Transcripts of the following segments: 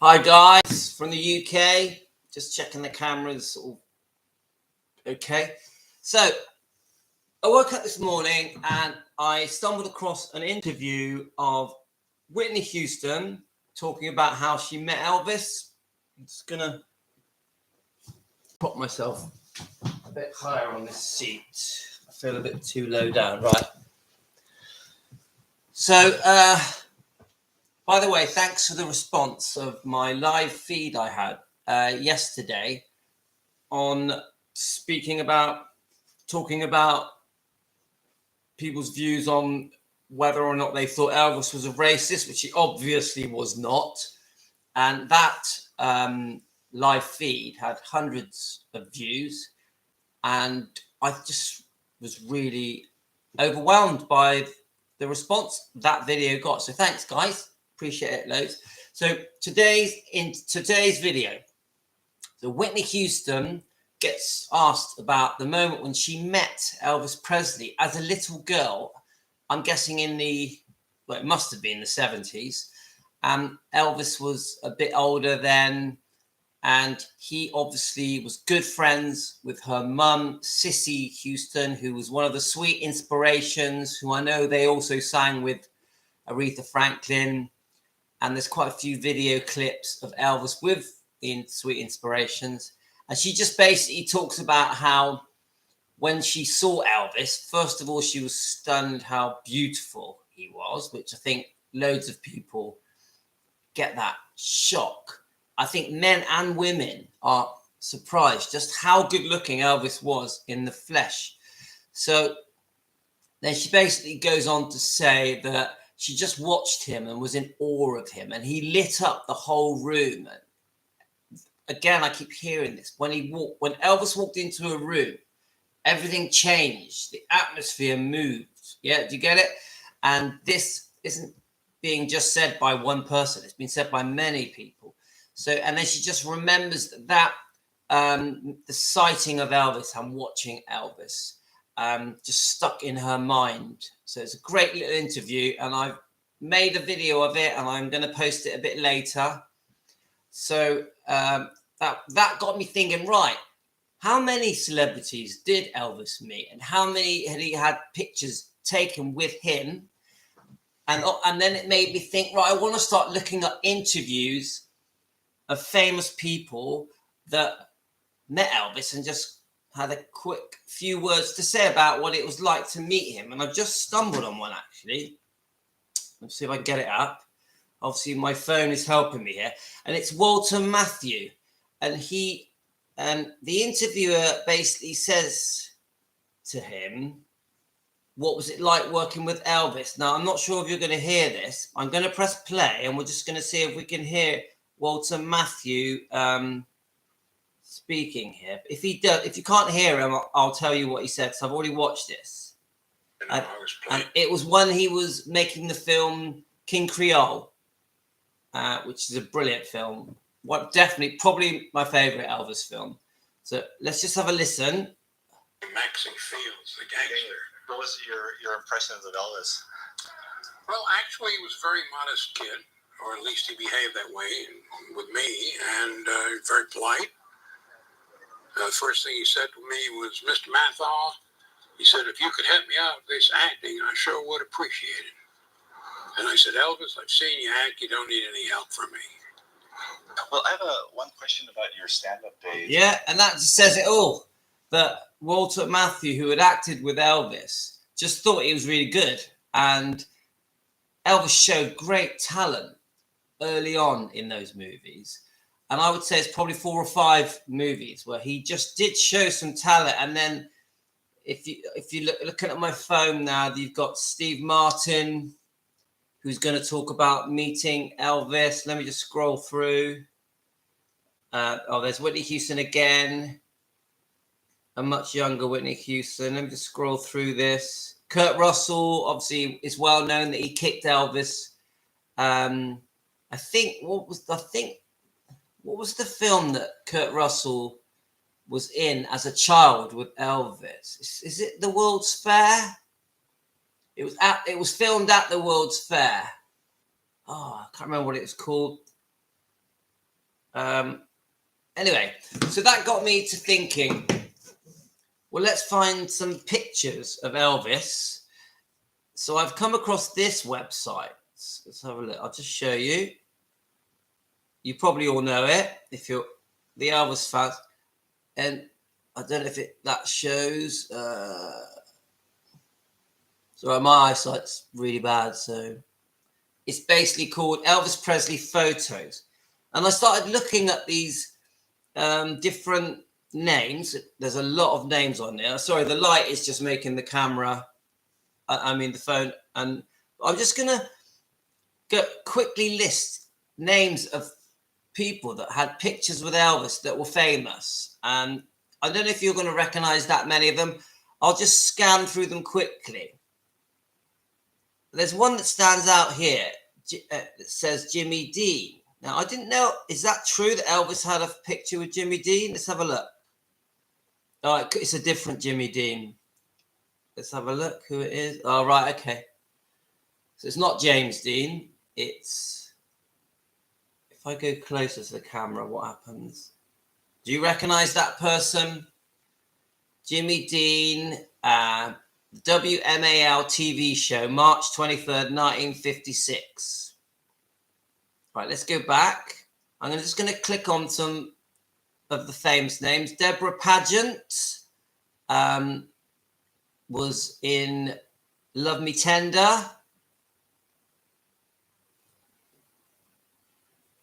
Hi guys from the UK, just checking the cameras. All okay. So I woke up this morning and I stumbled across an interview of Whitney Houston talking about how she met Elvis. I'm just gonna put myself a bit higher on this seat. I feel a bit too low down, right? So by the way, thanks for the response of my live feed I had yesterday on talking about people's views on whether or not they thought Elvis was a racist, which he obviously was not. And that live feed had hundreds of views. And I just was really overwhelmed by the response that video got. So thanks, guys. Appreciate it loads. So today's video, so Whitney Houston gets asked about the moment when she met Elvis Presley as a little girl. I'm guessing it must have been the 70s. Elvis was a bit older then, and he obviously was good friends with her mum, Cissy Houston, who was one of the Sweet Inspirations, who I know they also sang with Aretha Franklin. And there's quite a few video clips of Elvis with the Sweet Inspirations. And she just basically talks about how when she saw Elvis, first of all, she was stunned how beautiful he was, which I think loads of people get that shock. I think men and women are surprised just how good looking Elvis was in the flesh. So then she basically goes on to say that she just watched him and was in awe of him, and he lit up the whole room. And again, I keep hearing this. When Elvis walked into a room, everything changed. The atmosphere moved. Yeah, do you get it? And this isn't being just said by one person. It's been said by many people. So, and then she just remembers that the sighting of Elvis and watching Elvis just stuck in her mind. So it's a great little interview, and I've made a video of it, and I'm going to post it a bit later. So that got me thinking, right, how many celebrities did Elvis meet, and how many had he had pictures taken with him? And then it made me think, right, I want to start looking at interviews of famous people that met Elvis and just had a quick few words to say about what it was like to meet him. And I've just stumbled on one, actually. Let's see if I can get it up. Obviously, my phone is helping me here. And it's Walter Matthau. And the interviewer basically says to him, what was it like working with Elvis? Now, I'm not sure if you're going to hear this. I'm going to press play, and we're just going to see if we can hear Walter Matthau speaking here. If you can't hear him, I'll tell you what he said. So I've already watched this. And it was when he was making the film King Creole, which is a brilliant film. Definitely, probably my favorite Elvis film. So let's just have a listen. Maxie Fields, the gangster. What was your impressions of Elvis? Well, actually, he was a very modest kid, or at least he behaved that way with me, and very polite. The first thing he said to me was, "Mr. Matthau," he said, "if you could help me out with this acting, I sure would appreciate it." And I said, "Elvis, I've seen you act. You don't need any help from me." Well, I have one question about your stand-up days. Yeah, and that just says it all. That Walter Matthau, who had acted with Elvis, just thought he was really good. And Elvis showed great talent early on in those movies. And I would say it's probably 4 or 5 movies where he just did show some talent. And then if you looking at my phone now, you've got Steve Martin, who's going to talk about meeting Elvis. Let me just scroll through. There's Whitney Houston again. A much younger Whitney Houston. Let me just scroll through this. Kurt Russell, obviously, is well known that he kicked Elvis. I think what was the film that Kurt Russell was in as a child with Elvis? Is it The World's Fair? It was filmed at the World's Fair. Oh, I can't remember what it was called. Anyway, so that got me to thinking, well, let's find some pictures of Elvis. So I've come across this website. Let's have a look. I'll just show you. You probably all know it if you're the Elvis fans. And I don't know if that shows. So my eyesight's really bad. So it's basically called Elvis Presley Photos. And I started looking at these different names. There's a lot of names on there. Sorry, the light is just making the camera, the phone. And I'm just going to quickly list names of people that had pictures with Elvis that were famous. And I don't know if you're going to recognize that many of them. I'll just scan through them quickly. There's one that stands out here. That says Jimmy Dean. Now, I didn't know, is that true that Elvis had a picture with Jimmy Dean? Let's have a look. Oh, it's a different Jimmy Dean. Let's have a look who it is. Oh, right, okay. So it's not James Dean. It's, if I go closer to the camera, what happens? Do you recognize that person? Jimmy Dean, WMAL TV show, March 23rd, 1956. Right, let's go back. I'm just going to click on some of the famous names. Deborah Pageant was in Love Me Tender.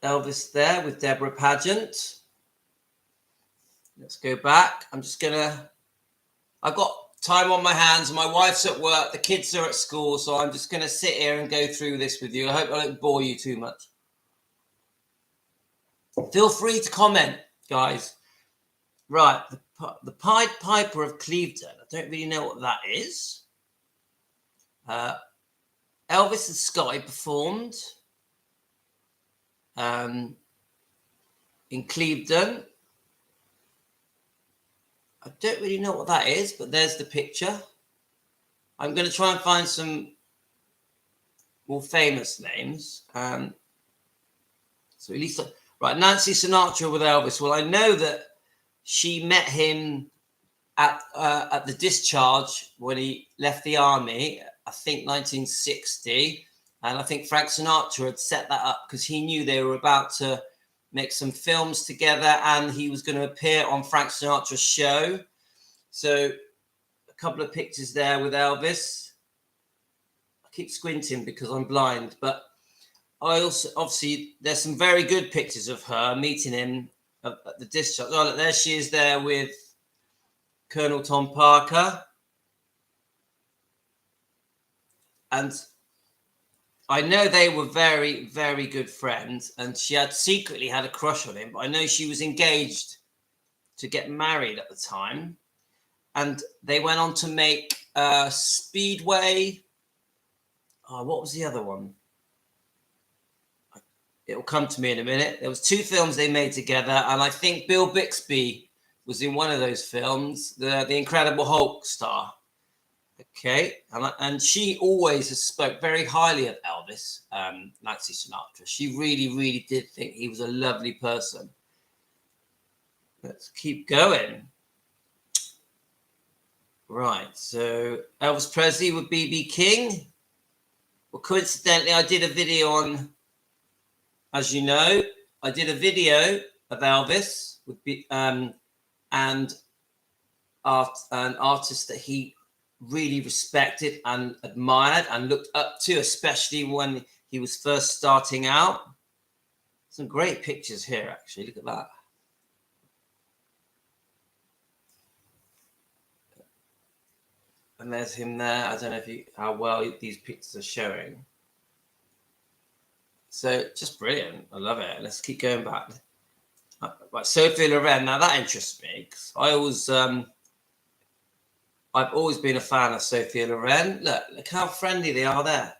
Elvis there with Deborah Pageant. Let's go back. I've got time on my hands. My wife's at work. The kids are at school. So I'm just going to sit here and go through this with you. I hope I don't bore you too much. Feel free to comment, guys. Right. The Pied Piper of Clevedon. I don't really know what that is. Elvis and Scotty performed in Clevedon. I don't really know what that is, but there's the picture. I'm going to try and find some more famous names. So at least, right, Nancy Sinatra with Elvis. Well, I know that she met him at the discharge when he left the army, I think 1960. And I think Frank Sinatra had set that up because he knew they were about to make some films together and he was going to appear on Frank Sinatra's show. So a couple of pictures there with Elvis. I keep squinting because I'm blind, but I also, obviously, there's some very good pictures of her meeting him at the discharge. Oh, look, there she is there with Colonel Tom Parker. And I know they were very, very good friends, and she had secretly had a crush on him. But I know she was engaged to get married at the time, and they went on to make Speedway. Oh, what was the other one? It will come to me in a minute. There was 2 films they made together, and I think Bill Bixby was in one of those films, the Incredible Hulk star. Okay, and she always has spoke very highly of Elvis, Nancy Sinatra. She really, really did think he was a lovely person. Let's keep going. Right, so Elvis Presley with B.B. King. Well, coincidentally, I did a video on, as you know, I did a video of Elvis with and an artist that he really respected and admired and looked up to, especially when he was first starting out. Some great pictures here, actually. Look at that. And there's him there. I don't know how well these pictures are showing. So just brilliant. I love it. Let's keep going back. Right, Sophia Loren. Now that interests me because I've always been a fan of Sophia Loren. Look how friendly they are there.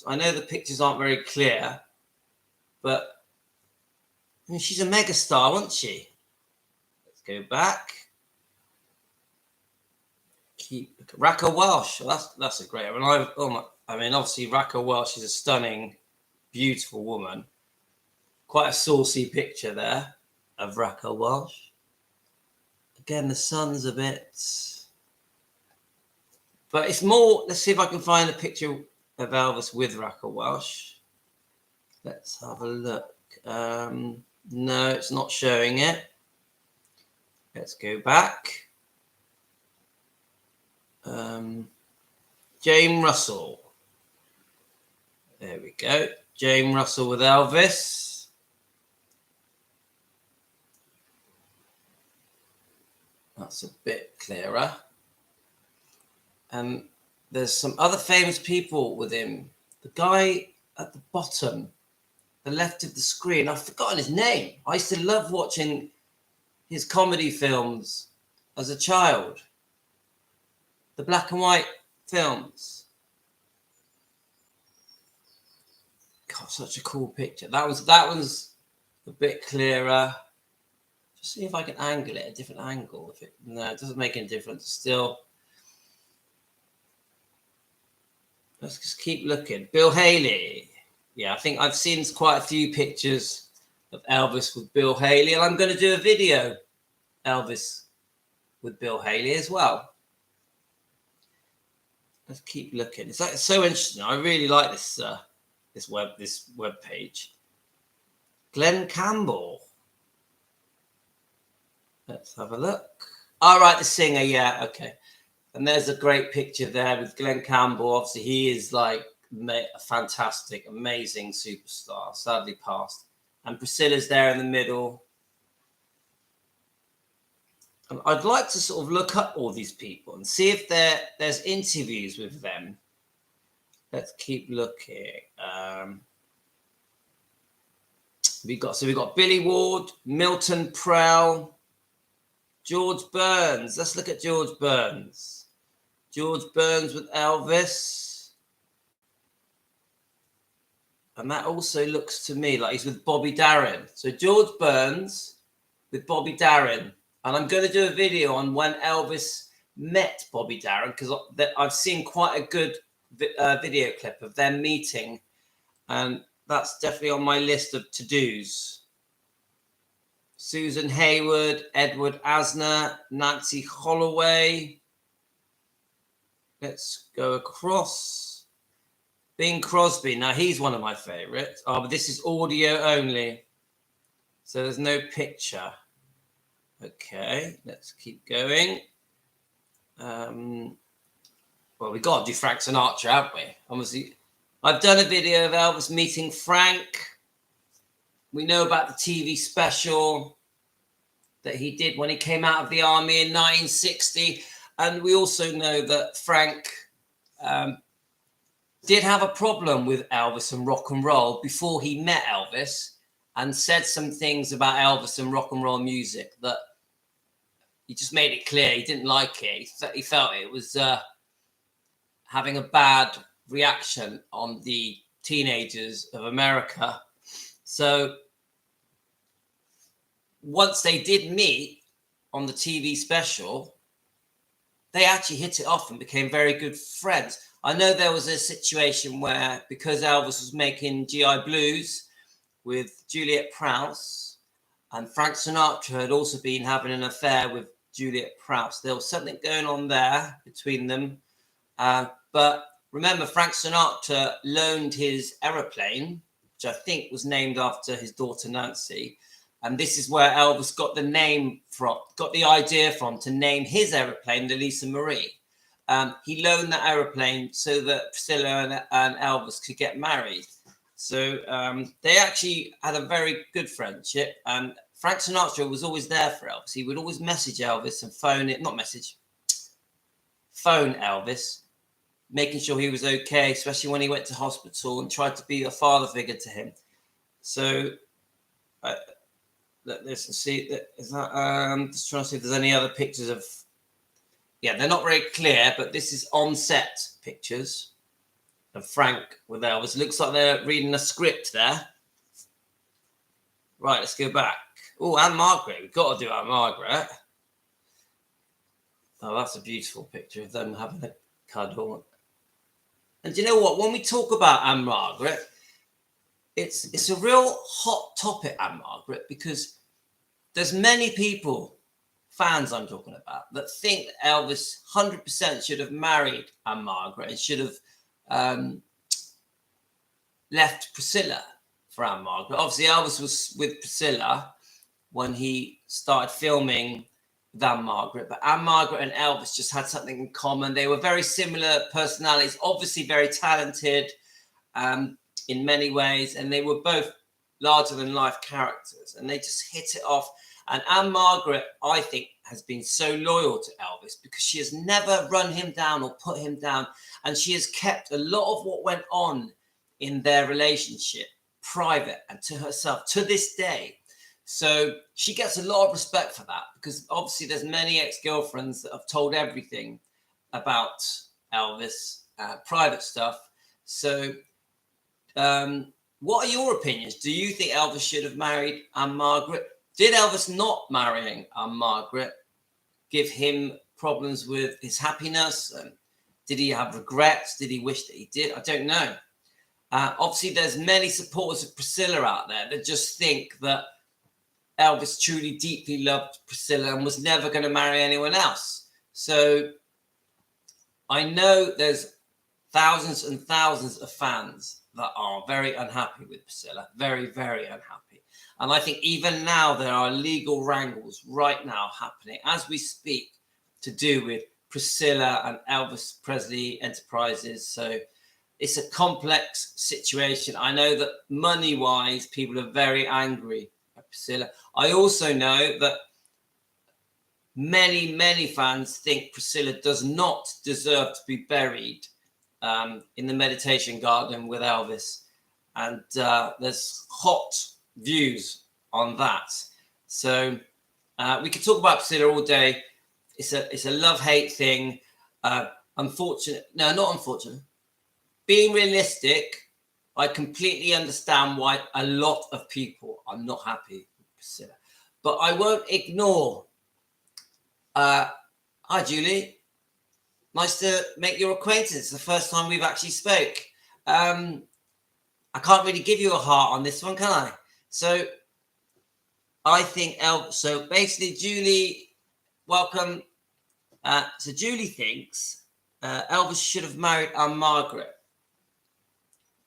I know the pictures aren't very clear, but I mean, she's a megastar, wasn't she? Let's go back. Raquel Welch. Well, that's a great one. I mean, obviously Raquel Welch is a stunning, beautiful woman. Quite a saucy picture there of Raquel Welch. Again, the sun's a bit... But it's more... Let's see if I can find a picture of Elvis with Raquel Welch. Let's have a look. No, it's not showing it. Let's go back. James Russell. There we go. James Russell with Elvis. That's a bit clearer. And there's some other famous people with him. The guy at the bottom, the left of the screen, I've forgotten his name. I used to love watching his comedy films as a child. The black and white films. God, such a cool picture. That was a bit clearer. Just see if I can angle it a different angle. No, it doesn't make any difference. Still. Let's just keep looking. Bill Haley. Yeah, I think I've seen quite a few pictures of Elvis with Bill Haley, and I'm going to do a video Elvis with Bill Haley as well. Let's keep looking. It's like so interesting. I really like this this web page. Glenn Campbell. Let's have a look. All right, the singer. Yeah, okay. And there's a great picture there with Glenn Campbell. Obviously, he is like a fantastic, amazing superstar. Sadly passed. And Priscilla's there in the middle. And I'd like to sort of look up all these people and see if there's interviews with them. Let's keep looking. We've got Billy Ward, Milton Prell, George Burns. Let's look at George Burns. George Burns with Elvis. And that also looks to me like he's with Bobby Darin. So George Burns with Bobby Darin. And I'm going to do a video on when Elvis met Bobby Darin, because I've seen quite a good video clip of them meeting. And that's definitely on my list of to-dos. Susan Hayward, Edward Asner, Nancy Holloway. Let's go across. Bing Crosby. Now, he's one of my favorites. Oh, but this is audio only. So there's no picture. Okay, let's keep going. Well, we've got to do Frank Sinatra, haven't we? Obviously, I've done a video of Elvis meeting Frank. We know about the TV special that he did when he came out of the army in 1960. And we also know that Frank did have a problem with Elvis and rock and roll before he met Elvis, and said some things about Elvis and rock and roll music that he just made it clear he didn't like it. He felt it was having a bad reaction on the teenagers of America. So once they did meet on the TV special, they actually hit it off and became very good friends. I know there was a situation where, because Elvis was making GI Blues with Juliet Prowse, and Frank Sinatra had also been having an affair with Juliet Prowse, there was something going on there between them. But remember, Frank Sinatra loaned his aeroplane, which I think was named after his daughter Nancy. And this is where Elvis got the name from, got the idea from, to name his aeroplane the Lisa Marie. He loaned that aeroplane so that Priscilla and Elvis could get married. So they actually had a very good friendship. And Frank Sinatra was always there for Elvis. He would always message Elvis and phone Elvis, making sure he was okay, especially when he went to hospital, and tried to be a father figure to him. So let's see, is that just trying to see if there's any other pictures of, yeah, they're not very clear, but this is on set pictures of Frank with Elvis. Looks like they're reading a script there. Right, let's go back. Oh, Anne Margaret. We've got to do Anne Margaret. Oh, that's a beautiful picture of them having a cuddle. And do you know what? When we talk about Anne Margaret, it's a real hot topic, Anne Margaret, because there's many people, fans I'm talking about, that think that Elvis 100% should have married Anne Margaret and should have left Priscilla for Anne Margaret. Obviously, Elvis was with Priscilla when he started filming with Anne Margaret, but Anne Margaret and Elvis just had something in common. They were very similar personalities, obviously very talented in many ways, and they were both larger than life characters, and they just hit it off. And Anne Margaret, I think, has been so loyal to Elvis because she has never run him down or put him down, and she has kept a lot of what went on in their relationship private and to herself to this day. So she gets a lot of respect for that, because obviously there's many ex-girlfriends that have told everything about Elvis, private stuff. So what are your opinions? Do you think Elvis should have married Anne Margaret? Did Elvis not marrying Anne Margaret give him problems with his happiness? And did he have regrets? Did he wish that he did? I don't know. Obviously, there's many supporters of Priscilla out there that just think that Elvis truly, deeply loved Priscilla and was never going to marry anyone else. So I know there's thousands and thousands of fans that are very unhappy with Priscilla, very, very unhappy. And I think even now there are legal wrangles right now happening as we speak to do with Priscilla and Elvis Presley Enterprises. So it's a complex situation. I know that money-wise, people are very angry at Priscilla. I also know that many, many fans think Priscilla does not deserve to be buried in the meditation garden with Elvis. And there's hot views on that. So we could talk about Priscilla all day. It's a love-hate thing. Unfortunate. No, not unfortunate. Being realistic, I completely understand why a lot of people are not happy with Priscilla. But I won't ignore. Hi, Julie. Nice to make your acquaintance. It's the first time we've actually spoke. I can't really give you a heart on this one, can I? So I think Elvis. So basically, Julie, welcome. So Julie thinks Elvis should have married Anne Margaret.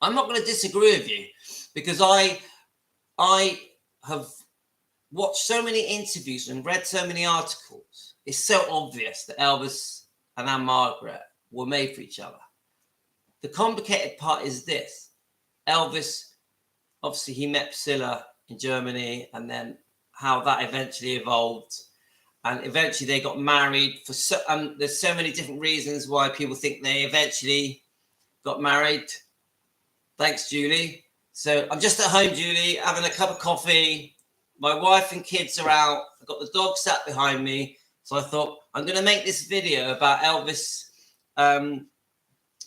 I'm not going to disagree with you, because I have watched so many interviews and read so many articles. It's so obvious that Elvis and Anne Margaret were made for each other. The complicated part is this. Elvis, obviously he met Priscilla in Germany, and then how that eventually evolved. And eventually they got married for there's so many different reasons why people think they eventually got married. Thanks, Julie. So I'm just at home, Julie, having a cup of coffee. My wife and kids are out. I've got the dog sat behind me. So I thought I'm going to make this video about Elvis and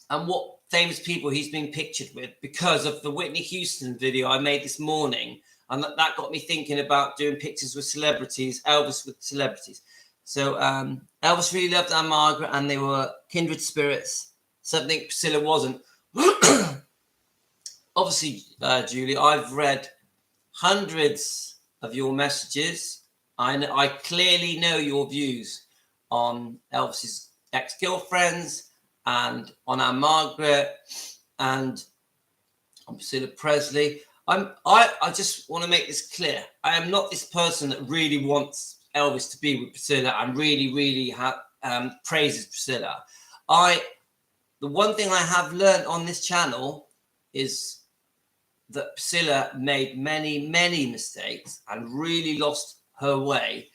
what famous people he's been pictured with, because of the Whitney Houston video I made this morning. And that got me thinking about doing pictures with celebrities, Elvis with celebrities. So Elvis really loved Anne Margaret, and they were kindred spirits, something Priscilla wasn't. Obviously, Julie, I've read hundreds of your messages. I clearly know your views on Elvis's ex-girlfriends and on Anne Margaret and on Priscilla Presley. I just want to make this clear. I am not this person that really wants Elvis to be with Priscilla and really, really praises Priscilla. The one thing I have learned on this channel is that Priscilla made many, many mistakes and really lost her way.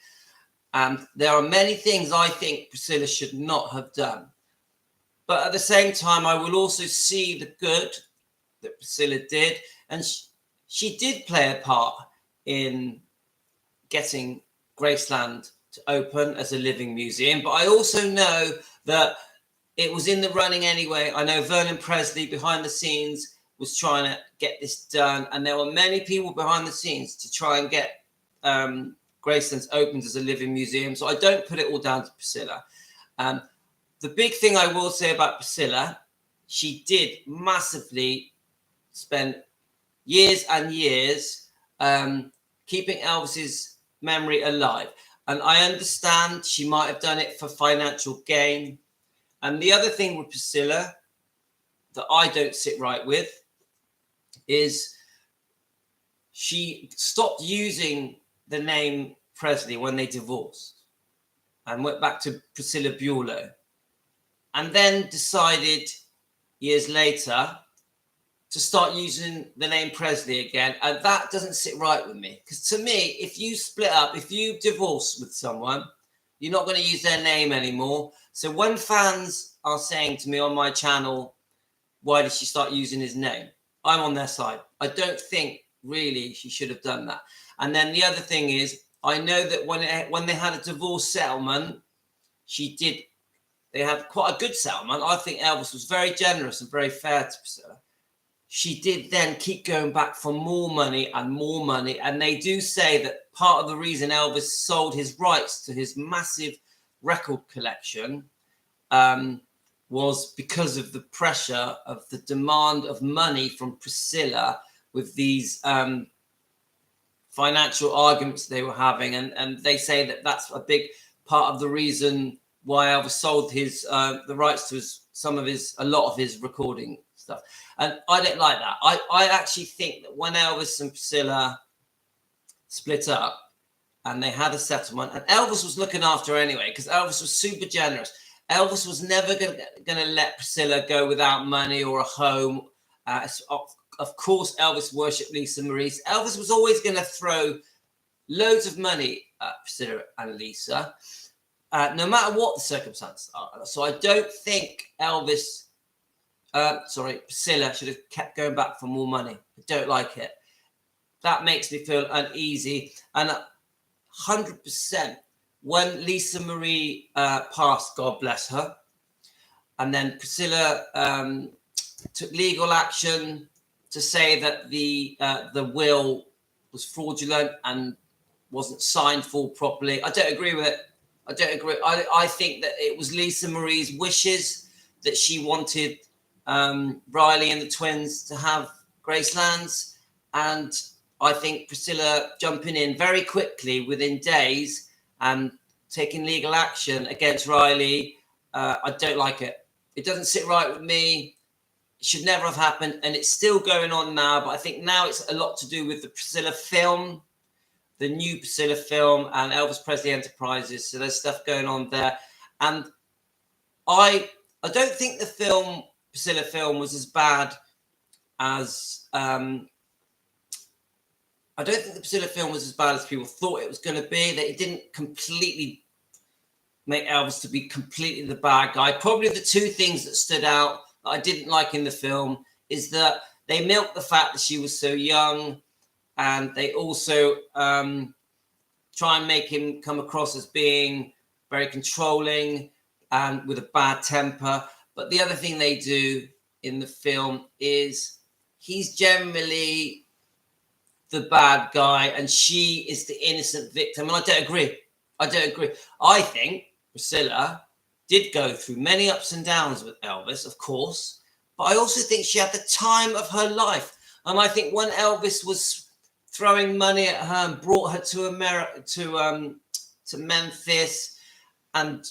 And there are many things I think Priscilla should not have done. But at the same time, I will also see the good that Priscilla did. And she did play a part in getting Graceland to open as a living museum. But I also know that it was in the running anyway. I know Vernon Presley behind the scenes was trying to get this done. And there were many people behind the scenes to try and get Graceland's opened as a living museum. So I don't put it all down to Priscilla. The big thing I will say about Priscilla, she did massively spend years and years, keeping Elvis's memory alive. And I understand she might have done it for financial gain. And the other thing with Priscilla that I don't sit right with is she stopped using the name Presley when they divorced and went back to Priscilla Buelow, and then decided years later to start using the name Presley again. And that doesn't sit right with me, because to me, if you split up, if you divorce with someone, you're not going to use their name anymore. So when fans are saying to me on my channel, why did she start using his name? I'm on their side. I don't think really she should have done that. And then the other thing is, I know that when they had a divorce settlement, they had quite a good settlement. I think Elvis was very generous and very fair to Priscilla. She did then keep going back for more money and more money. And they do say that part of the reason Elvis sold his rights to his massive record collection was because of the pressure of the demand of money from Priscilla with these financial arguments they were having. And they say that that's a big part of the reason why Elvis sold his the rights to a lot of his recording stuff. And I don't like that. I actually think that when Elvis and Priscilla split up and they had a settlement, and Elvis was looking after her anyway, because Elvis was super generous. Elvis was never going to let Priscilla go without money or a home. Of course, Elvis worshipped Lisa Marie. Elvis was always going to throw loads of money at Priscilla and Lisa, no matter what the circumstances are. So I don't think Priscilla should have kept going back for more money. I don't like it. That makes me feel uneasy. And 100%, when Lisa Marie passed, God bless her, and then Priscilla took legal action to say that the will was fraudulent and wasn't signed for properly. I don't agree with it. I don't agree. I think that it was Lisa Marie's wishes that she wanted Riley and the twins to have Gracelands, and I think Priscilla jumping in very quickly within days and taking legal action against Riley, I don't like it. It doesn't sit right with me. It should never have happened, and it's still going on now. But I think now it's a lot to do with the Priscilla film, the new Priscilla film, and Elvis Presley Enterprises. So there's stuff going on there, and I don't think the Priscilla film was as bad as I don't think the Priscilla film was as bad as people thought it was going to be. That it didn't completely make Elvis to be completely the bad guy. Probably the two things that stood out that I didn't like in the film is that they milked the fact that she was so young, and they also try and make him come across as being very controlling and with a bad temper. But the other thing they do in the film is he's generally the bad guy and she is the innocent victim. And I don't agree. I think Priscilla did go through many ups and downs with Elvis, of course, but I also think she had the time of her life. And I think when Elvis was throwing money at her and brought her to America, to Memphis, and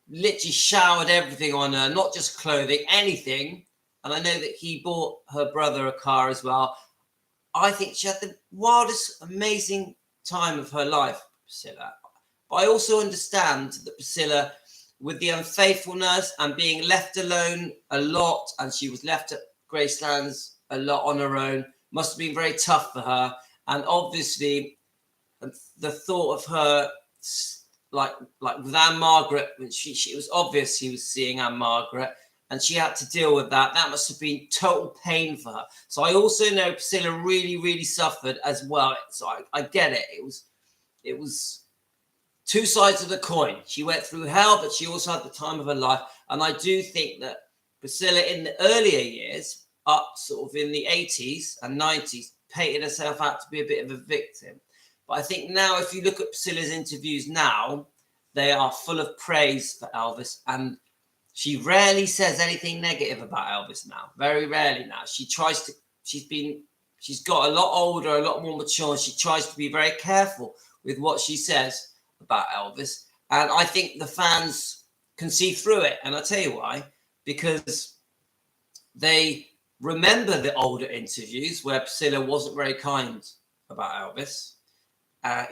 literally showered everything on her, not just clothing, anything. And I know that he bought her brother a car as well. I think she had the wildest, amazing time of her life, Priscilla. But I also understand that Priscilla, with the unfaithfulness and being left alone a lot, and she was left at Gracelands a lot on her own, must have been very tough for her. And obviously, the thought of her, like with Anne Margaret, when it was obvious he was seeing Anne Margaret, and she had to deal with that. That must have been total pain for her. So I also know Priscilla really, really suffered as well. So I get it. It was two sides of the coin. She went through hell, but she also had the time of her life. And I do think that Priscilla in the earlier years, up sort of in the 80s and 90s, painted herself out to be a bit of a victim. But I think now, if you look at Priscilla's interviews now, they are full of praise for Elvis, and she rarely says anything negative about Elvis now. Very rarely now. She She's got a lot older, a lot more mature, and she tries to be very careful with what she says about Elvis. And I think the fans can see through it. And I'll tell you why. Because they remember the older interviews where Priscilla wasn't very kind about Elvis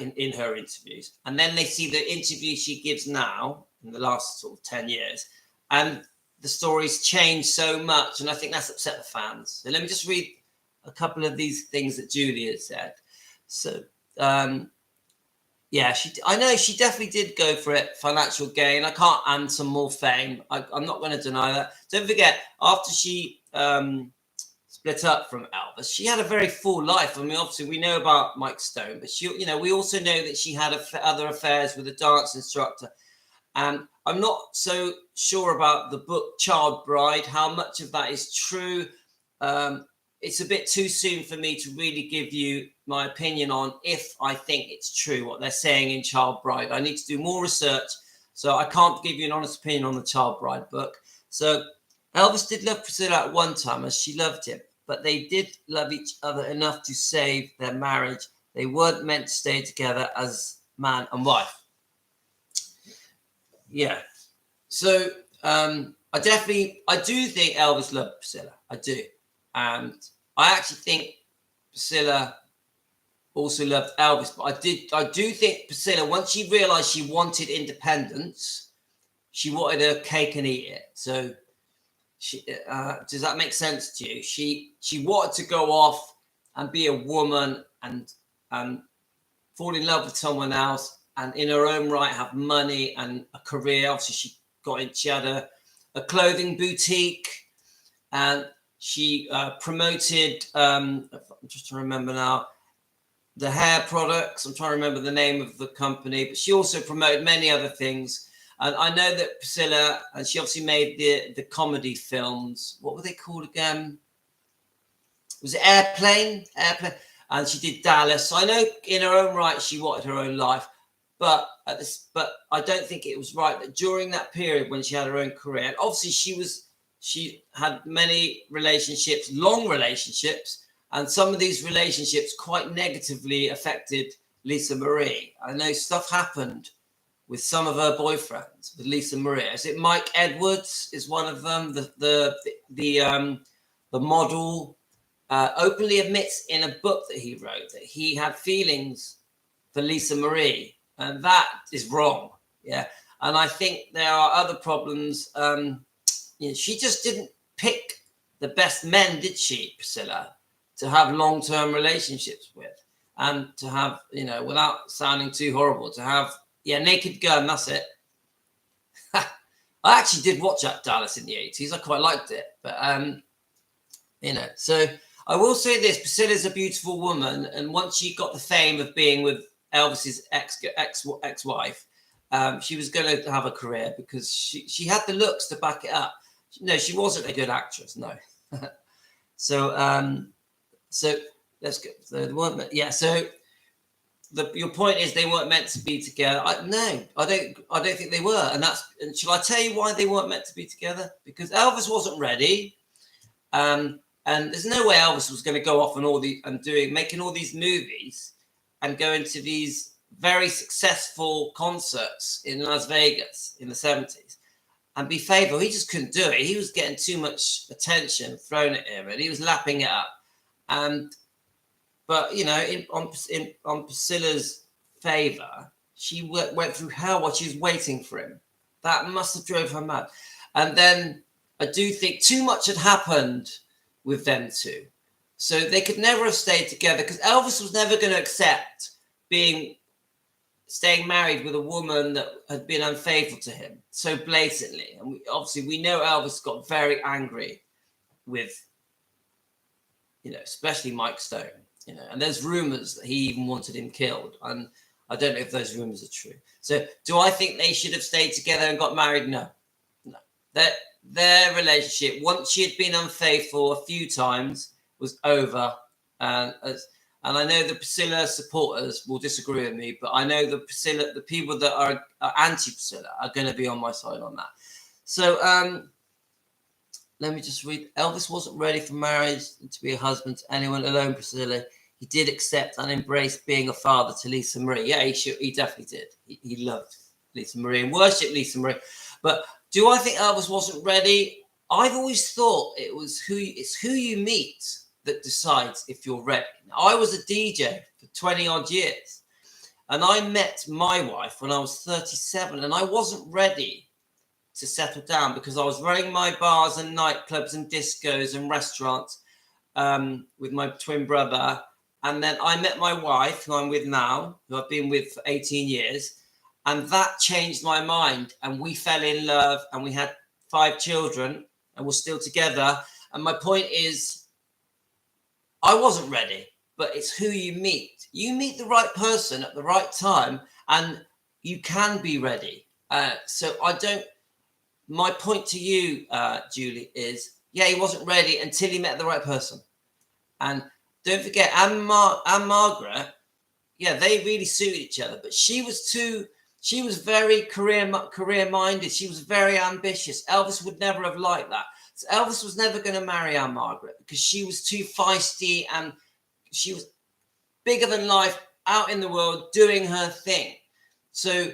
in her interviews. And then they see the interview she gives now in the last sort of 10 years. And the stories change so much. And I think that's upset the fans. So let me just read a couple of these things that Julia said. So, yeah, I know she definitely did go for it, financial gain. I can't and some more fame. I'm not going to deny that. Don't forget, after she split up from Elvis, she had a very full life. I mean, obviously, we know about Mike Stone, but she, you know, we also know that she had other affairs with a dance instructor. And I'm not so sure about the book Child Bride, how much of that is true. It's a bit too soon for me to really give you my opinion on if I think it's true what they're saying in Child Bride. I need to do more research, so I can't give you an honest opinion on the Child Bride book. So Elvis did love Priscilla at one time as she loved him, but they did love each other enough to save their marriage. They weren't meant to stay together as man and wife. Yeah. So I do think Elvis loved Priscilla. I do. And I actually think Priscilla also loved Elvis, but I do think Priscilla, once she realized she wanted independence, she wanted her cake and eat it. So does that make sense to you? She wanted to go off and be a woman and fall in love with someone else and in her own right have money and a career. Obviously, she had a clothing boutique, and she promoted, I'm just trying to remember now, the hair products. I'm trying to remember the name of the company, but she also promoted many other things. And I know that Priscilla, and she obviously made the comedy films. What were they called again? Was it Airplane? And she did Dallas. So I know in her own right, she wanted her own life. But I don't think it was right that during that period when she had her own career, and obviously she had many relationships, long relationships, and some of these relationships quite negatively affected Lisa Marie. I know stuff happened with some of her boyfriends with Lisa Marie. Is it Mike Edwards is one of them? The model openly admits in a book that he wrote that he had feelings for Lisa Marie, and that is wrong. Yeah, and I think there are other problems. She just didn't pick the best men, did she, Priscilla, to have long-term relationships with, and to have, without sounding too horrible, to have, Naked Gun, that's it. I actually did watch that Dallas in the 80s. I quite liked it, but, so I will say this, Priscilla's a beautiful woman, and once she got the fame of being with Elvis's ex-wife, she was going to have a career because she had the looks to back it up. No, she wasn't a good actress. No. So let's go. So they weren't. Yeah. So your point is they weren't meant to be together. No, I don't think they were. And shall I tell you why they weren't meant to be together? Because Elvis wasn't ready. And there's no way Elvis was going to go off making all these movies and go into these very successful concerts in Las Vegas in the 70s. And be faithful. He just couldn't do it. He was getting too much attention thrown at him, and he was lapping it up. But on Priscilla's favor, she went through hell while she was waiting for him. That must have drove her mad. And then I do think too much had happened with them two, so they could never have stayed together because Elvis was never going to accept staying married with a woman that had been unfaithful to him so blatantly. And we know Elvis got very angry with, especially Mike Stone, and there's rumors that he even wanted him killed. And I don't know if those rumors are true. So do I think they should have stayed together and got married? No. Their relationship, once she had been unfaithful a few times, was over. And I know the Priscilla supporters will disagree with me, but I know the people that are anti-Priscilla are going to be on my side on that. So, let me just read. Elvis wasn't ready for marriage and to be a husband to anyone alone, Priscilla. He did accept and embrace being a father to Lisa Marie. Yeah, he definitely did. He loved Lisa Marie and worshipped Lisa Marie. But do I think Elvis wasn't ready? I've always thought it's who you meet that decides if you're ready. Now, I was a DJ for 20 odd years, and I met my wife when I was 37, and I wasn't ready to settle down because I was running my bars and nightclubs and discos and restaurants with my twin brother. And then I met my wife, who I'm with now, who I've been with for 18 years. And that changed my mind. And we fell in love and we had 5 children and we're still together. And my point is, I wasn't ready, but it's who you meet. You meet the right person at the right time and you can be ready. So my point to you, Julie, is, yeah, he wasn't ready until he met the right person. And don't forget, and Margaret, yeah, they really suited each other. But she was very career-minded. She was very ambitious. Elvis would never have liked that. So Elvis was never going to marry Anne Margaret because she was too feisty and she was bigger than life, out in the world, doing her thing. So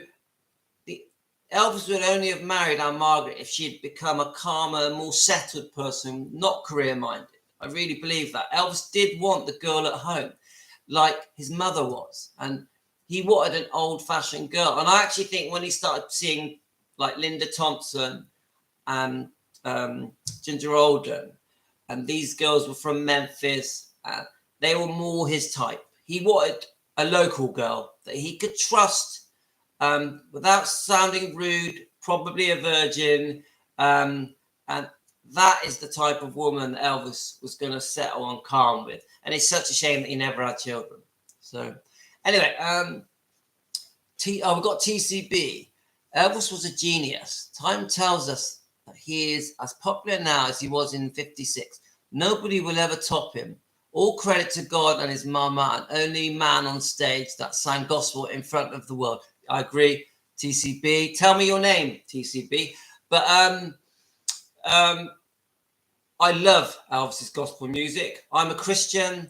Elvis would only have married Anne Margaret if she had become a calmer, more settled person, not career-minded. I really believe that. Elvis did want the girl at home, like his mother was. And he wanted an old-fashioned girl. And I actually think when he started seeing like Linda Thompson and Ginger Alden, and these girls were from Memphis, they were more his type. He wanted a local girl that he could trust without sounding rude, probably a virgin. And that is the type of woman Elvis was going to settle on calm with. And it's such a shame that he never had children. So anyway, we've got TCB. Elvis was a genius. Time tells us that he is as popular now as he was in 56. Nobody will ever top him. All credit to God and his mama, and only man on stage that sang gospel in front of the world. I agree, TCB. Tell me your name, TCB. But I love Elvis's gospel music. I'm a Christian,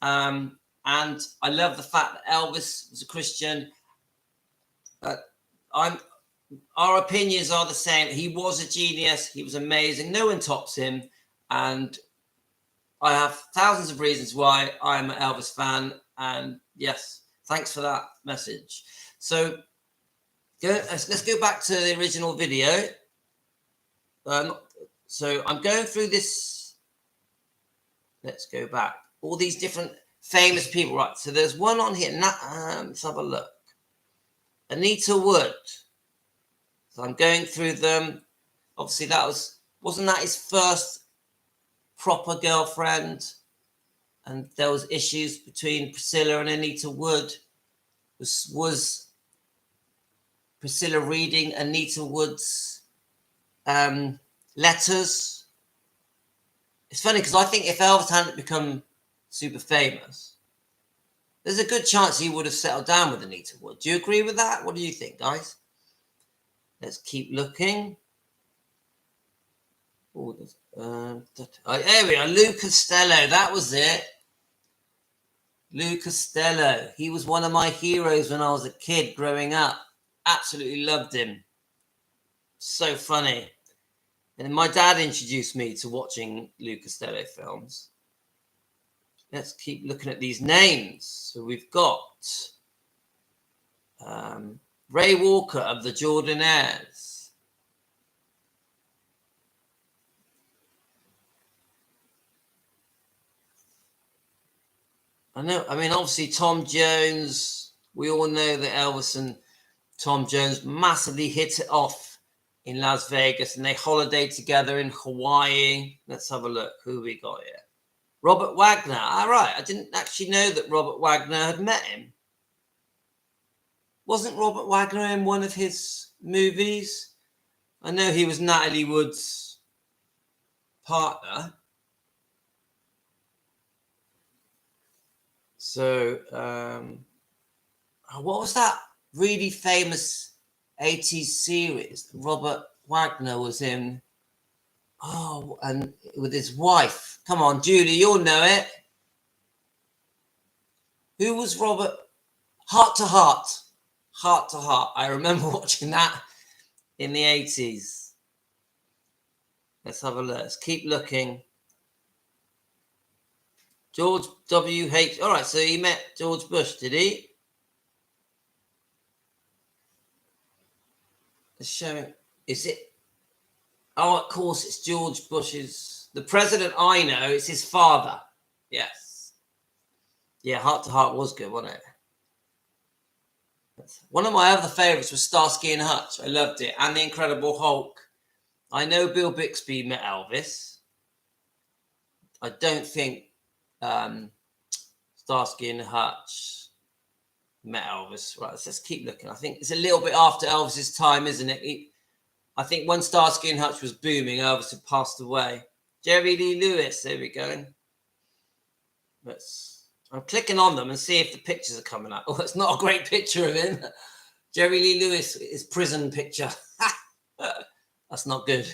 and I love the fact that Elvis was a Christian. Our opinions are the same. He was a genius. He was amazing. No one tops him, and I have thousands of reasons why I'm an Elvis fan. And yes, thanks for that message. So let's go back to the original video. So I'm going through this. Let's go back. All these different famous people, right? So there's one on here. Let's have a look. Anita Wood. So I'm going through them. Obviously, wasn't that his first proper girlfriend? And there was issues between Priscilla and Anita Wood. Was Priscilla reading Anita Wood's letters? It's funny because I think if Elvis hadn't become super famous, there's a good chance he would have settled down with Anita Wood. Do you agree with that? What do you think, guys? Let's keep looking. Oh, there we are. Lou Costello. That was it. Lou Costello. He was one of my heroes when I was a kid growing up. Absolutely loved him. So funny. And my dad introduced me to watching Lou Costello films. Let's keep looking at these names. So we've got Ray Walker of the Jordanaires. I mean, obviously Tom Jones. We all know that Elvis and Tom Jones massively hit it off in Las Vegas, and they holidayed together in Hawaii. Let's have a look. Who we got here? Robert Wagner. All right. I didn't actually know that Robert Wagner had met him. Wasn't Robert Wagner in one of his movies? I know he was Natalie Wood's partner. So, what was that really famous 80s series Robert Wagner was in? Oh, and with his wife. Come on, Julie, you'll know it. Who was Robert? Heart to Heart. Heart to Heart. I remember watching that in the 80s. Let's have a look. Let's keep looking. George W.H. All right, so he met George Bush, did he? Let's show him. Is it? Oh, of course, it's George Bush's. The president I know, it's his father. Yes. Yeah, Heart to Heart was good, wasn't it? One of my other favourites was Starsky and Hutch. I loved it. And The Incredible Hulk. I know Bill Bixby met Elvis. I don't think Starsky and Hutch met Elvis. Right, let's just keep looking. I think it's a little bit after Elvis's time, isn't it? I think when Starsky and Hutch was booming, Elvis had passed away. Jerry Lee Lewis. There we go. I'm clicking on them and see if the pictures are coming up. Oh, it's not a great picture of him. Jerry Lee Lewis, his prison picture. That's not good.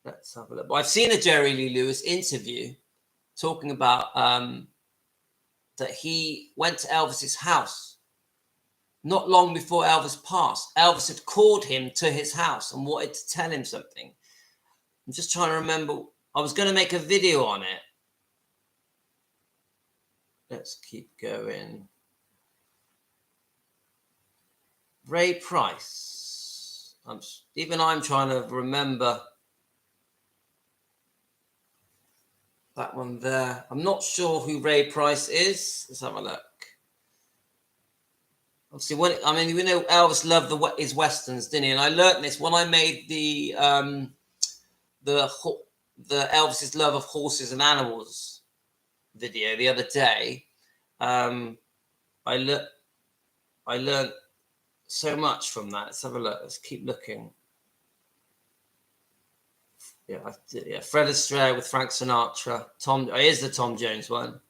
Let's have a look. But I've seen a Jerry Lee Lewis interview talking about that he went to Elvis's house not long before Elvis passed. Elvis had called him to his house and wanted to tell him something. I'm just trying to remember. I was going to make a video on it. Let's keep going. Ray Price. I'm trying to remember that one there. I'm not sure who Ray Price is. Let's have a look. Obviously, we know Elvis loved his westerns, didn't he? And I learned this when I made the Elvis's Love of Horses and Animals video the other day. I learned so much from that. Let's have a look. Let's keep looking. Yeah, Fred Astaire with Frank Sinatra. Here's the Tom Jones one.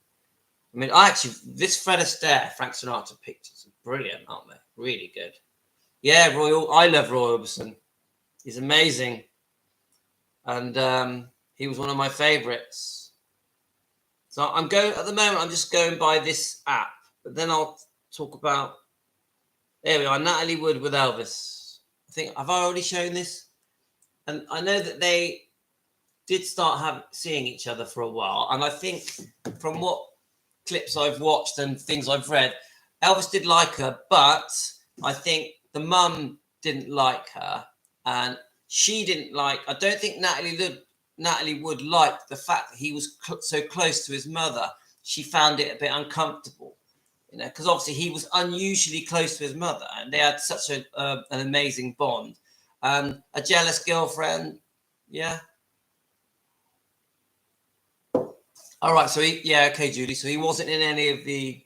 I mean, this Fred Astaire, Frank Sinatra pictures are brilliant, aren't they? Really good. Yeah, I love Roy Orbison. He's amazing. And he was one of my favorites. So at the moment, I'm just going by this app. But then I'll talk about, there we are, Natalie Wood with Elvis. Have I already shown this? And I know that they did start seeing each other for a while. And I think from what clips I've watched and things I've read, Elvis did like her, but I think the mum didn't like her. And she didn't like, I don't think Natalie Wood liked the fact that he was so close to his mother. She found it a bit uncomfortable, because obviously he was unusually close to his mother and they had such an amazing bond. A jealous girlfriend. Yeah. All right. So okay, Judy. So he wasn't in any of the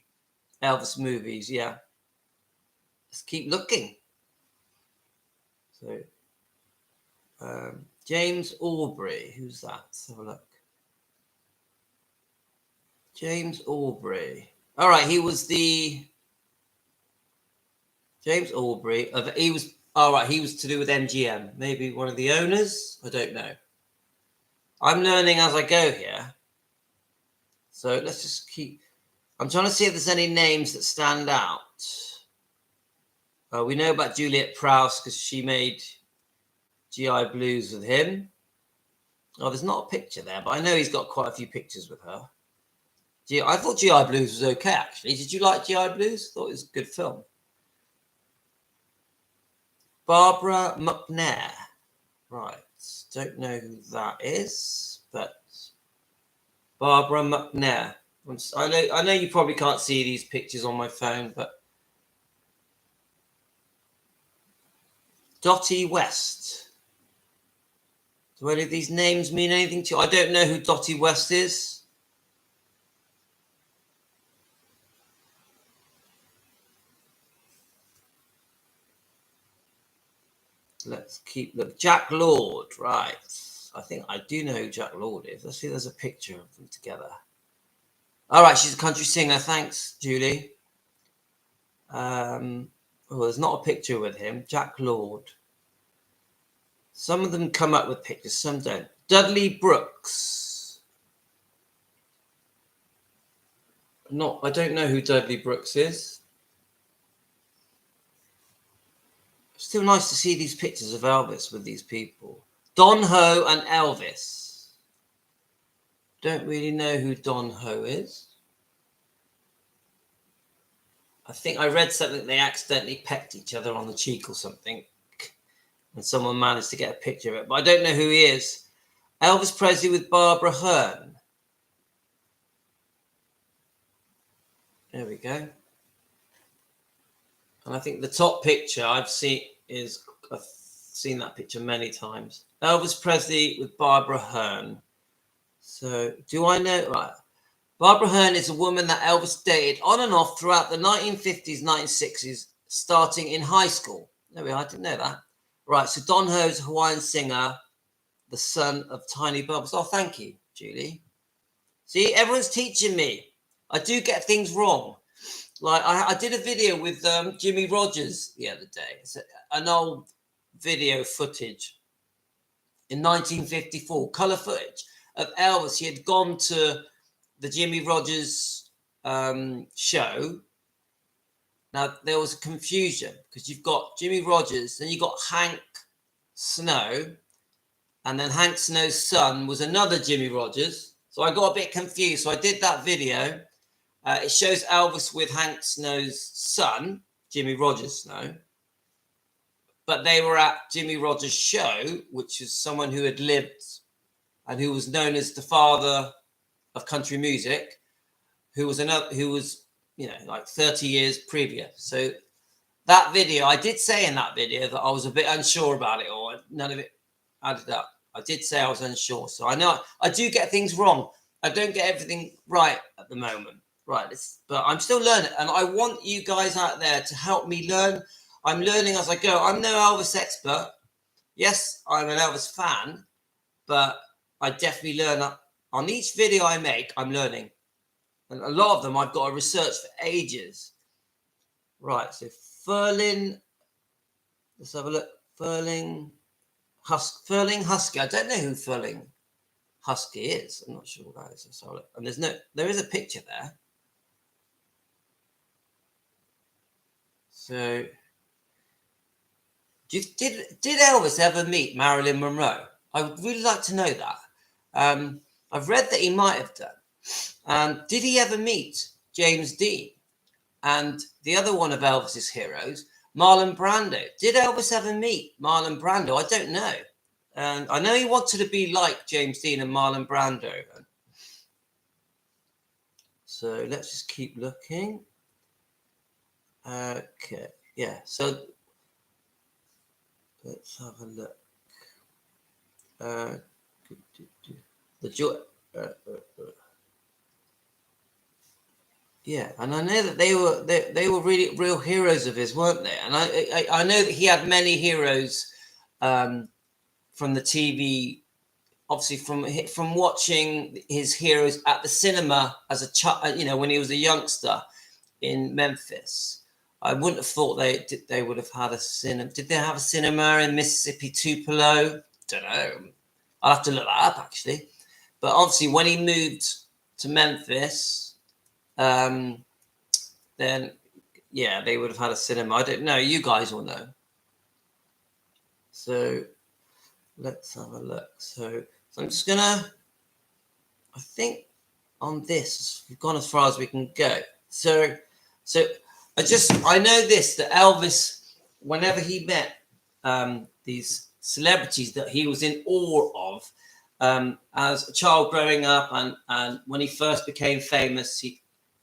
Elvis movies. Yeah. Let's keep looking. So, James Aubrey. Who's that? Let's have a look. James Aubrey. All right. He was the James Aubrey. He was to do with MGM. Maybe one of the owners. I don't know. I'm learning as I go here. So let's just keep. I'm trying to see if there's any names that stand out. We know about Juliet Prowse because she made GI Blues with him. Oh, there's not a picture there, but I know he's got quite a few pictures with her. I thought GI Blues was okay, actually. Did you like GI Blues? I thought it was a good film. Barbara McNair. Right. Don't know who that is, but Barbara McNair. I know you probably can't see these pictures on my phone, but Dottie West. Do any of these names mean anything to you? I don't know who Dottie West is. Let's keep looking. Jack Lord, right. I think I do know who Jack Lord is. Let's see if there's a picture of them together. All right, she's a country singer. Thanks, Julie. There's not a picture with him. Jack Lord. Some of them come up with pictures, some don't. Dudley Brooks. I don't know who Dudley Brooks is. Still nice to see these pictures of Elvis with these people. Don Ho and Elvis. Don't really know who Don Ho is. I think I read something they accidentally pecked each other on the cheek or something. And someone managed to get a picture of it. But I don't know who he is. Elvis Presley with Barbara Hearn. There we go. And I think the top picture I've seen that picture many times. Elvis Presley with Barbara Hearn. So, do I know? Right. Barbara Hearn is a woman that Elvis dated on and off throughout the 1950s, 1960s, starting in high school. There we are. I didn't know that. Right. So, Don Ho's a Hawaiian singer, the son of Tiny Bubbles. Oh, thank you, Julie. See, everyone's teaching me. I do get things wrong. Like I did a video with Jimmy Rogers the other day. It's an old video footage in 1954, color footage of Elvis. He had gone to the Jimmy Rogers show. Now there was a confusion because you've got Jimmy Rogers, then you got Hank Snow, and then Hank Snow's son was another Jimmy Rogers. So I got a bit confused. So I did that video. It shows Elvis with Hank Snow's son, Jimmy Rogers Snow. But they were at Jimmy Rogers' show, which is someone who had lived and who was known as the father of country music, who was like 30 years previous. So that video, I did say in that video that I was a bit unsure about it, or none of it added up. I did say I was unsure. So I know I do get things wrong. I don't get everything right at the moment. Right, but I'm still learning, and I want you guys out there to help me learn. I'm learning as I go. I'm no Elvis expert. Yes, I'm an Elvis fan, but I definitely learn on each video I make. I'm learning, and a lot of them I've got to research for ages. Right, so Furling. Let's have a look. Furling Husky. I don't know who Furling Husky is. I'm not sure what that is. Let's have a look. And there is a picture there. So, did Elvis ever meet Marilyn Monroe? I would really like to know that. I've read that he might have done. Did he ever meet James Dean? And the other one of Elvis's heroes, Marlon Brando. Did Elvis ever meet Marlon Brando? I don't know. And I know he wanted to be like James Dean and Marlon Brando. So let's just keep looking. Okay, yeah, so let's have a look. Yeah, and I know that they were really real heroes of his, weren't they? And I know that he had many heroes from the TV, obviously from watching his heroes at the cinema as a child, when he was a youngster in Memphis. I wouldn't have thought they would have had a cinema. Did they have a cinema in Mississippi Tupelo? Don't know. I'll have to look that up, actually. But obviously, when he moved to Memphis, then, yeah, they would have had a cinema. I don't know. You guys will know. So, let's have a look. So I'm just going to, I think on this, we've gone as far as we can go. So I know this, that Elvis, whenever he met these celebrities that he was in awe of as a child growing up, and when he first became famous,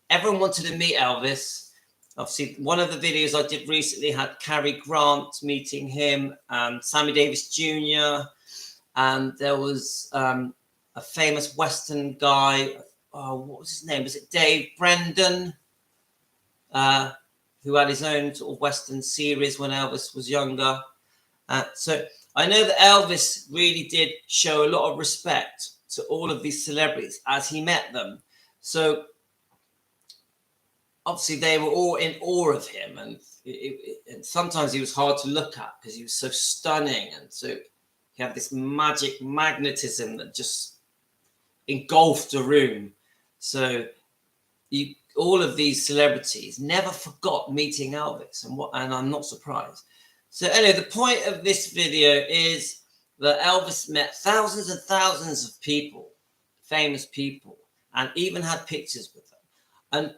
everyone wanted to meet Elvis. Obviously, one of the videos I did recently had Cary Grant meeting him, Sammy Davis Jr., and there was a famous Western guy. Oh, what was his name? Was it Dave Brendan? Who had his own sort of Western series when Elvis was younger. So I know that Elvis really did show a lot of respect to all of these celebrities as he met them. So obviously they were all in awe of him, and sometimes he was hard to look at because he was so stunning, and so He had this magic magnetism that just engulfed a room. So all of these celebrities never forgot meeting Elvis, and I'm not surprised. So anyway, the point of this video is that Elvis met thousands and thousands of people, famous people, and even had pictures with them. And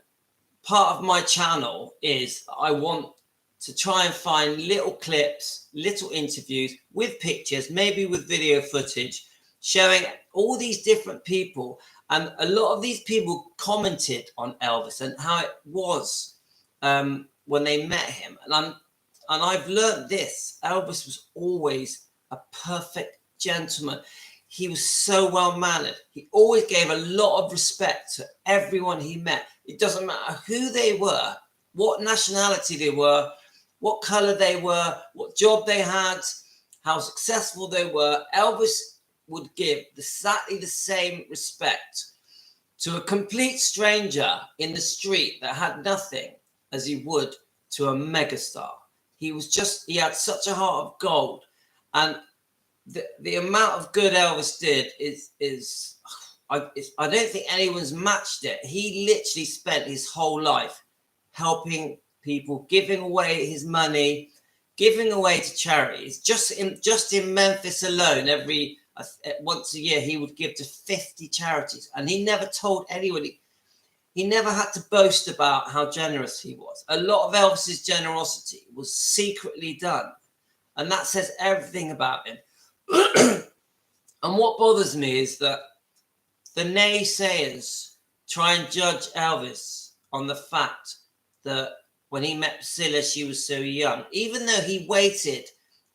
part of my channel is I want to try and find little clips, little interviews with pictures, maybe with video footage, showing all these different people. And a lot of these people commented on Elvis and how it was when they met him. And I've learned this. Elvis was always a perfect gentleman. He was so well-mannered. He always gave a lot of respect to everyone he met. It doesn't matter who they were, what nationality they were, what color they were, what job they had, how successful they were. Elvis would give exactly the same respect to a complete stranger in the street that had nothing as he would to a megastar. He had such a heart of gold. And the amount of good Elvis did I don't think anyone's matched it. He literally spent his whole life helping people, giving away his money, giving away to charities. Just in Memphis alone, once a year, he would give to 50 charities, and he never told anybody. He never had to boast about how generous he was. A lot of Elvis's generosity was secretly done, and that says everything about him. And what bothers me is that the naysayers try and judge Elvis on the fact that when he met Priscilla, she was so young, even though he waited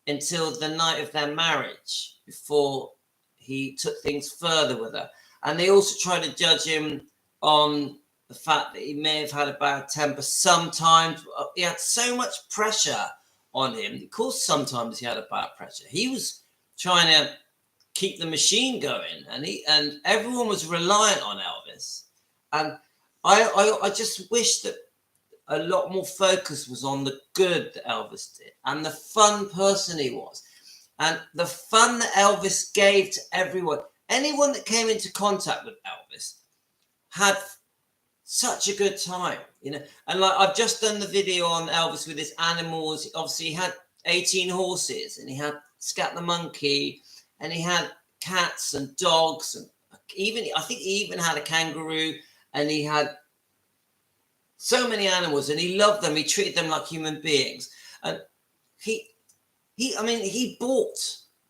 until the night of their marriage before he took things further with her. And they also try to judge him on the fact that he may have had a bad temper sometimes. He had so much pressure on him. Of course, sometimes he had a bad pressure. He was trying to keep the machine going, and everyone was reliant on Elvis. And I just wish that a lot more focus was on the good that Elvis did and the fun person he was, and the fun that Elvis gave to everyone. Anyone that came into contact with Elvis had such a good time, And like, I've just done the video on Elvis with his animals. Obviously, he had 18 horses, and he had Scat the monkey, and he had cats and dogs, and I think he even had a kangaroo, and he had so many animals, and he loved them. He treated them like human beings. And he bought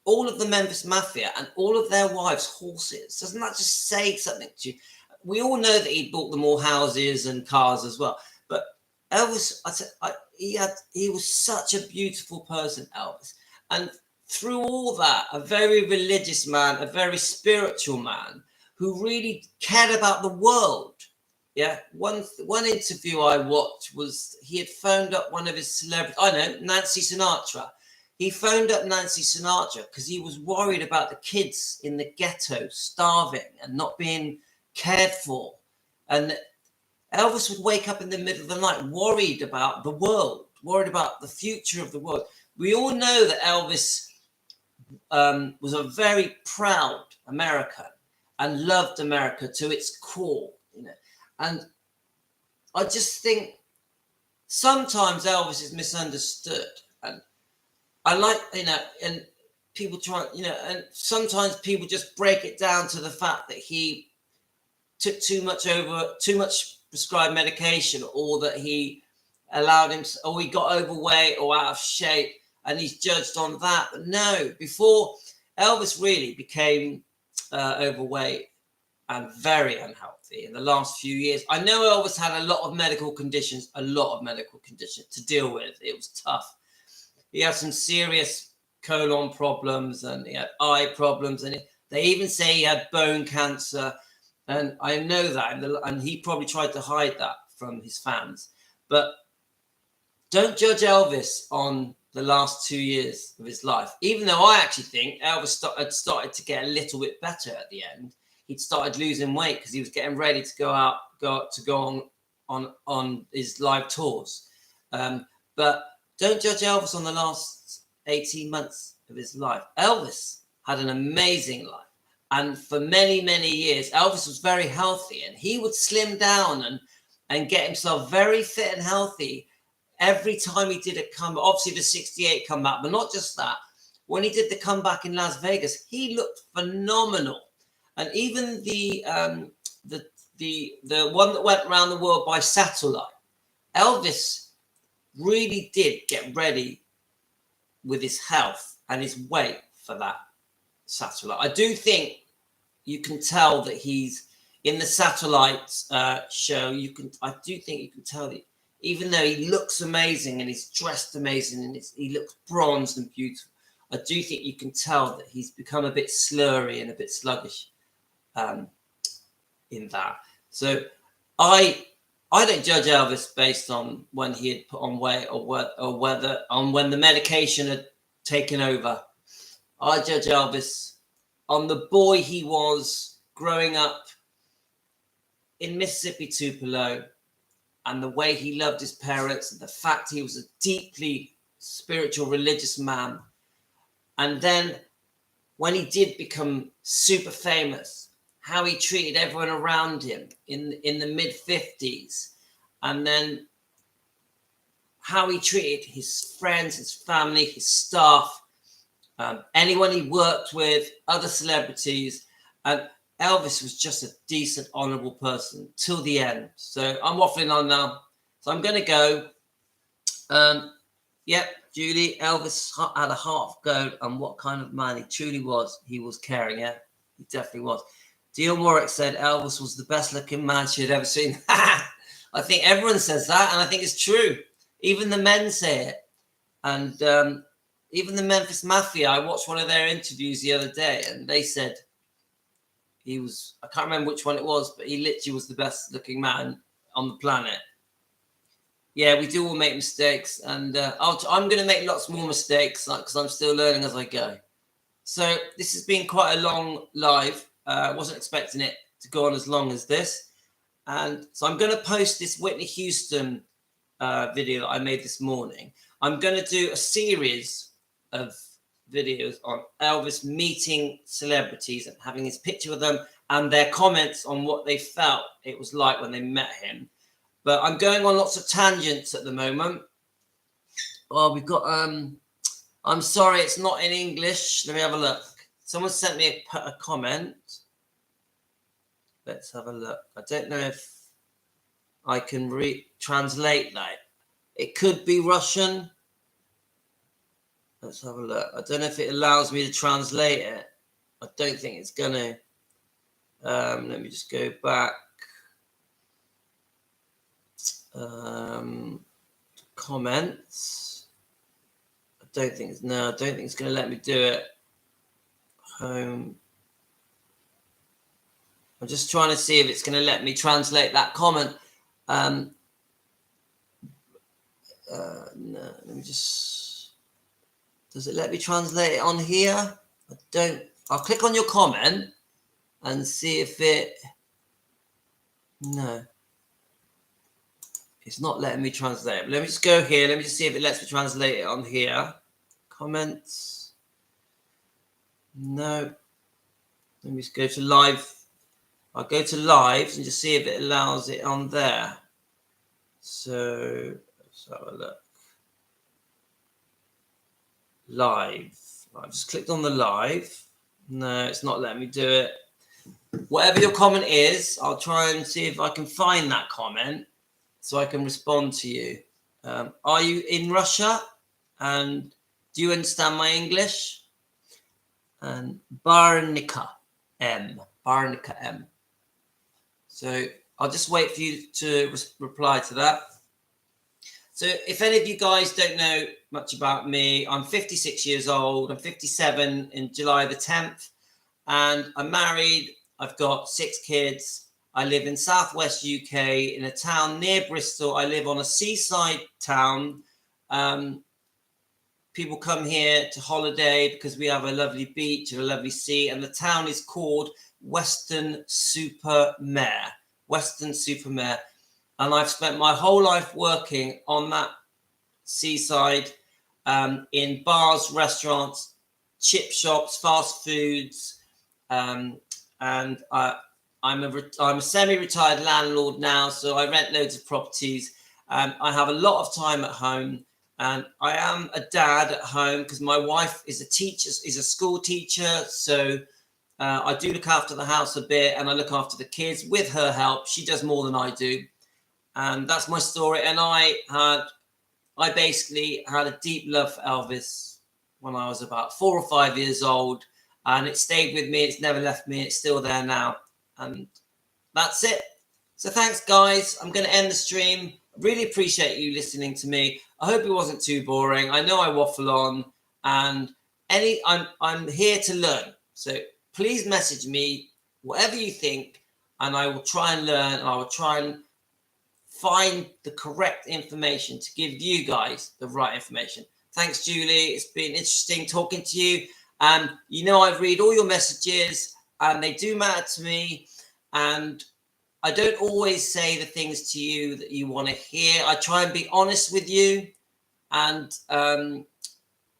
all of the Memphis Mafia and all of their wives' horses. Doesn't that just say something to you? We all know that he bought them all houses and cars as well. But Elvis, he was such a beautiful person, Elvis. And through all that, a very religious man, a very spiritual man who really cared about the world. Yeah, one interview I watched was he had phoned up one of his celebrities. Nancy Sinatra. He phoned up Nancy Sinatra because he was worried about the kids in the ghetto starving and not being cared for. And Elvis would wake up in the middle of the night worried about the world, worried about the future of the world. We all know that Elvis was a very proud American and loved America to its core, And I just think sometimes Elvis is misunderstood, and I like, and people try, and sometimes people just break it down to the fact that he took too much prescribed medication, or that he or he got overweight or out of shape, and he's judged on that. But no, before Elvis really became overweight and very unhealthy in the last few years. I know Elvis had a lot of medical conditions to deal with. It was tough. He had some serious colon problems, and he had eye problems, and they even say he had bone cancer. And I know that, and he probably tried to hide that from his fans. But don't judge Elvis on the last 2 years of his life, even though I actually think Elvis had started to get a little bit better at the end. He'd started losing weight because he was getting ready to go on his live tours. But don't judge Elvis on the last 18 months of his life. Elvis had an amazing life. And for many, many years, Elvis was very healthy, and he would slim down and get himself very fit and healthy every time he did a comeback. Obviously, the 68 comeback, but not just that. When he did the comeback in Las Vegas, he looked phenomenal. And even the one that went around the world by satellite, Elvis really did get ready with his health and his weight for that satellite. I do think you can tell that he's in the satellite show. I do think you can tell that even though he looks amazing and he's dressed amazing and he looks bronzed and beautiful, I do think you can tell that he's become a bit slurry and a bit sluggish in that. So I don't judge Elvis based on when he had put on weight or whether on when the medication had taken over. I judge Elvis on the boy he was growing up in Mississippi, Tupelo, and the way he loved his parents, and the fact he was a deeply spiritual, religious man. And then when he did become super famous, how he treated everyone around him in the mid-50s, and then how he treated his friends, his family, his staff, anyone he worked with, other celebrities. And Elvis was just a decent, honorable person till the end. So I'm waffling on now. So I'm going to go. Yep, Julie, Elvis had a heart of gold, and what kind of man he truly was. He was caring, yeah, he definitely was. Deal Warwick said Elvis was the best looking man she had ever seen. I think everyone says that, and I think it's true. Even the men say it. And even the Memphis Mafia, I watched one of their interviews the other day, and they said he was, I can't remember which one it was, but he literally was the best looking man on the planet. Yeah, we do all make mistakes, and I'm going to make lots more mistakes because I'm still learning as I go. So this has been quite a long live. I wasn't expecting it to go on as long as this. And so I'm going to post this Whitney Houston video that I made this morning. I'm going to do a series of videos on Elvis meeting celebrities and having his picture with them and their comments on what they felt it was like when they met him. But I'm going on lots of tangents at the moment. Well, we've got, I'm sorry, it's not in English. Let me have a look. Someone sent me a comment. Let's have a look. I don't know if I can translate that. It could be Russian. Let's have a look. I don't know if it allows me to translate it. I don't think it's going to. Let me just go back. Comments. I don't think it's going to let me do it. Home. I'm just trying to see if it's going to let me translate that comment. No, let me just. Does it let me translate it on here? I don't. I'll click on your comment and see if it. No. It's not letting me translate it. But let me just go here. Let me just see if it lets me translate it on here. Comments. No. Let me just go to live. I'll go to lives and just see if it allows it on there. So let's have a look. Live. I just clicked on the live. No, it's not letting me do it. Whatever your comment is, I'll try and see if I can find that comment so I can respond to you. Are you in Russia? And do you understand my English? And Barnica M. Barnica M. So I'll just wait for you to reply to that. So if any of you guys don't know much about me, I'm 56 years old. I'm 57 in July the 10th. And I'm married. I've got 6 kids. I live in southwest UK in a town near Bristol. I live on a seaside town. People come here to holiday because we have a lovely beach and a lovely sea. And the town is called Weston-super-Mare. Weston-super-Mare. And I've spent my whole life working on that seaside in bars, restaurants, chip shops, fast foods, and I'm a semi-retired landlord now, so I rent loads of properties. I have a lot of time at home, and I am a dad at home because my wife is a school teacher, so I do look after the house a bit, and I look after the kids with her help. She does more than I do, and that's my story. And I basically had a deep love for Elvis when I was about 4 or 5 years old, and it stayed with me. It's never left me. It's still there now, and that's it. So thanks, guys. I'm going to end the stream. Really appreciate you listening to me. I hope it wasn't too boring. I know I waffle on, and I'm here to learn. So please message me whatever you think, and I will try and learn. And I will try and find the correct information to give you guys the right information. Thanks, Julie. It's been interesting talking to you. You know, I read all your messages, and they do matter to me. And I don't always say the things to you that you want to hear. I try and be honest with you, and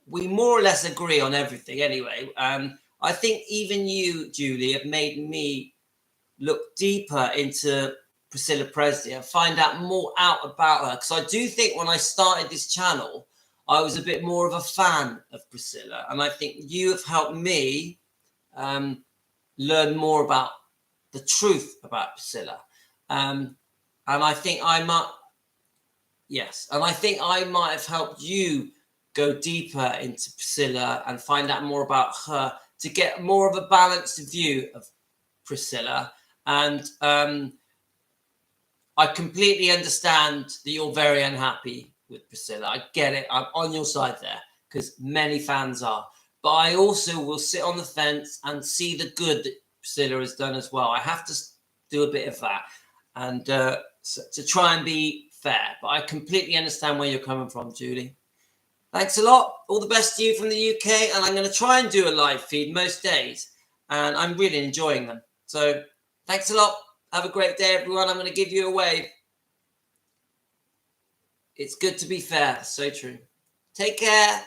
we more or less agree on everything anyway. I think even you, Julie, have made me look deeper into Priscilla Presley and find out more out about her. Because I do think when I started this channel, I was a bit more of a fan of Priscilla. And I think you have helped me learn more about the truth about Priscilla. And I think I might have helped you go deeper into Priscilla and find out more about her to get more of a balanced view of Priscilla. And I completely understand that you're very unhappy with Priscilla. I get it. I'm on your side there because many fans are. But I also will sit on the fence and see the good that Priscilla has done as well. I have to do a bit of that and to try and be fair. But I completely understand where you're coming from, Julie. Thanks a lot. All the best to you from the UK. And I'm going to try and do a live feed most days. And I'm really enjoying them. So thanks a lot. Have a great day, everyone. I'm going to give you a wave. It's good to be fair. So true. Take care.